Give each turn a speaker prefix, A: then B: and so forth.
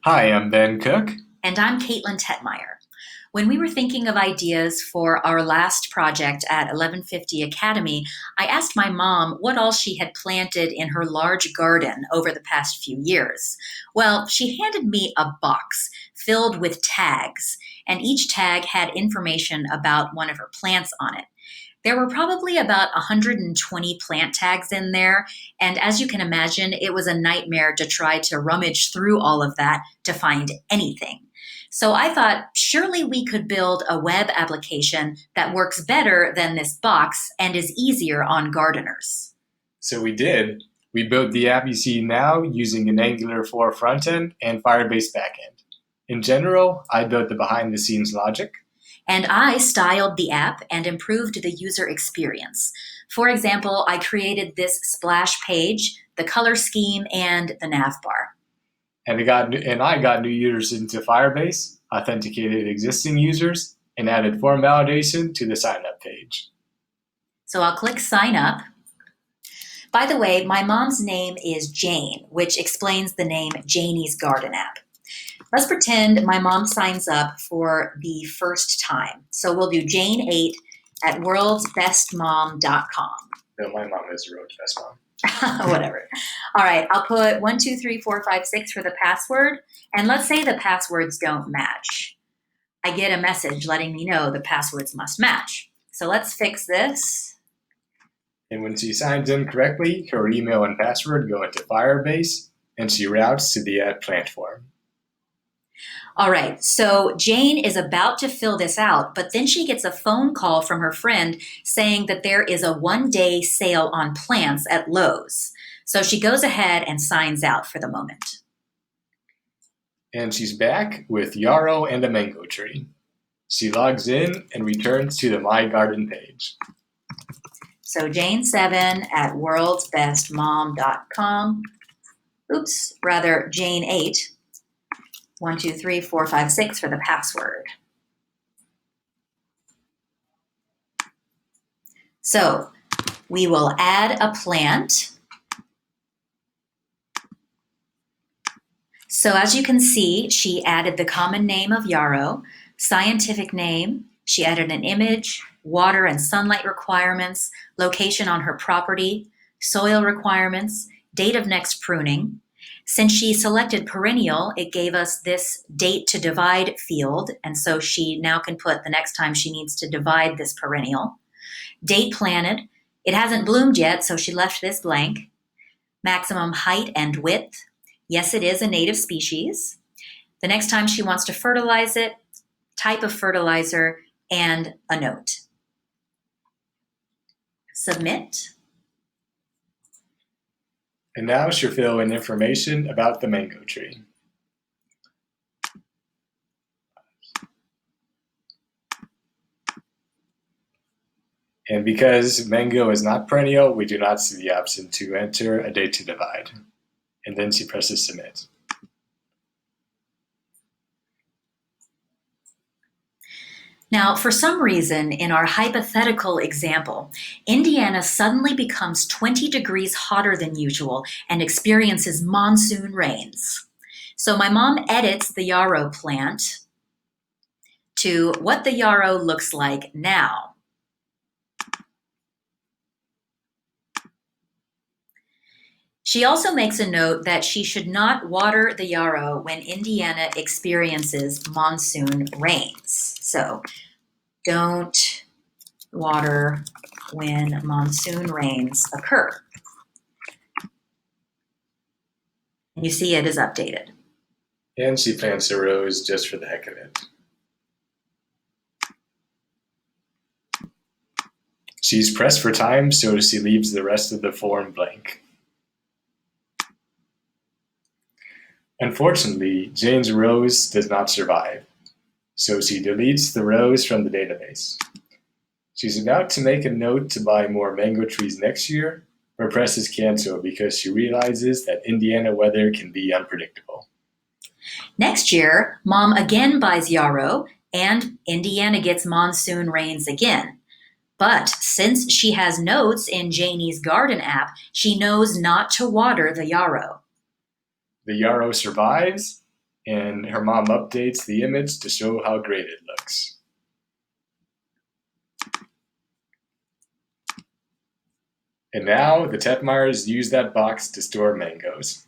A: Hi, I'm Ben Cook.
B: And I'm Caitlin Tetmeyer. When we were thinking of ideas for our last project at 1150 Academy, I asked my mom what all she had planted in her large garden over the past few years. Well, she handed me a box filled with tags, and each tag had information about one of her plants on it. There were probably about 120 plant tags in there, and as you can imagine, it was a nightmare to try to rummage through all of that to find anything. So I thought surely we could build a web application that works better than this box and is easier on gardeners.
A: So we did. We built the app you see now using an Angular 4 frontend and Firebase backend. In general, I built the behind the scenes logic.
B: And I styled the app and improved the user experience. For example, I created this splash page, the color scheme, and the nav bar.
A: I got new users into Firebase, authenticated existing users, and added form validation to the sign up page.
B: So I'll click sign up. By the way, my mom's name is Jane, which explains the name Janie's Garden app. Let's pretend my mom signs up for the first time. So we'll do Jane8 at worldsbestmom.com.
A: No, my mom is the road best mom.
B: Whatever. All right, I'll put 12345 6 for the password, and let's say the passwords don't match. I get a message letting me know the passwords must match. So let's fix this.
A: And when she signs in correctly, her email and password go into Firebase, and she routes to the add plant form.
B: All right, so Jane is about to fill this out, but then she gets a phone call from her friend saying that there is a 1-day sale on plants at Lowe's. So she goes ahead and signs out for the moment.
A: And she's back with yarrow and a mango tree. She logs in and returns to the My Garden page.
B: So Jane7 at worldsbestmom.com. Oops, rather Jane8. 12345 6 for the password. So we will add a plant. So as you can see, she added the common name of yarrow, scientific name, she added an image, water and sunlight requirements, location on her property, soil requirements, date of next pruning. Since she selected perennial, it gave us this date to divide field, and so she now can put the next time she needs to divide this perennial. Date planted. It hasn't bloomed yet, so she left this blank. Maximum height and width. Yes, it is a native species. The next time she wants to fertilize it, type of fertilizer, and a note. Submit.
A: And now she'll fill in information about the mango tree. And because mango is not perennial, we do not see the option to enter a date to divide. And then she presses submit.
B: Now, for some reason, in our hypothetical example, Indiana suddenly becomes 20 degrees hotter than usual and experiences monsoon rains. So my mom edits the yarrow plant to what the yarrow looks like now. She also makes a note that she should not water the yarrow when Indiana experiences monsoon rains. So don't water when monsoon rains occur. And you see it is updated.
A: And she plants a rose just for the heck of it. She's pressed for time, so she leaves the rest of the form blank. Unfortunately, Jane's rose does not survive, so she deletes the rose from the database. She's about to make a note to buy more mango trees next year, but presses cancel because she realizes that Indiana weather can be unpredictable.
B: Next year, Mom again buys yarrow, and Indiana gets monsoon rains again. But since she has notes in Janie's Garden app, she knows not to water the yarrow.
A: The yarrow survives, and her mom updates the image to show how great it looks. And now the Tetmeyers use that box to store mangoes.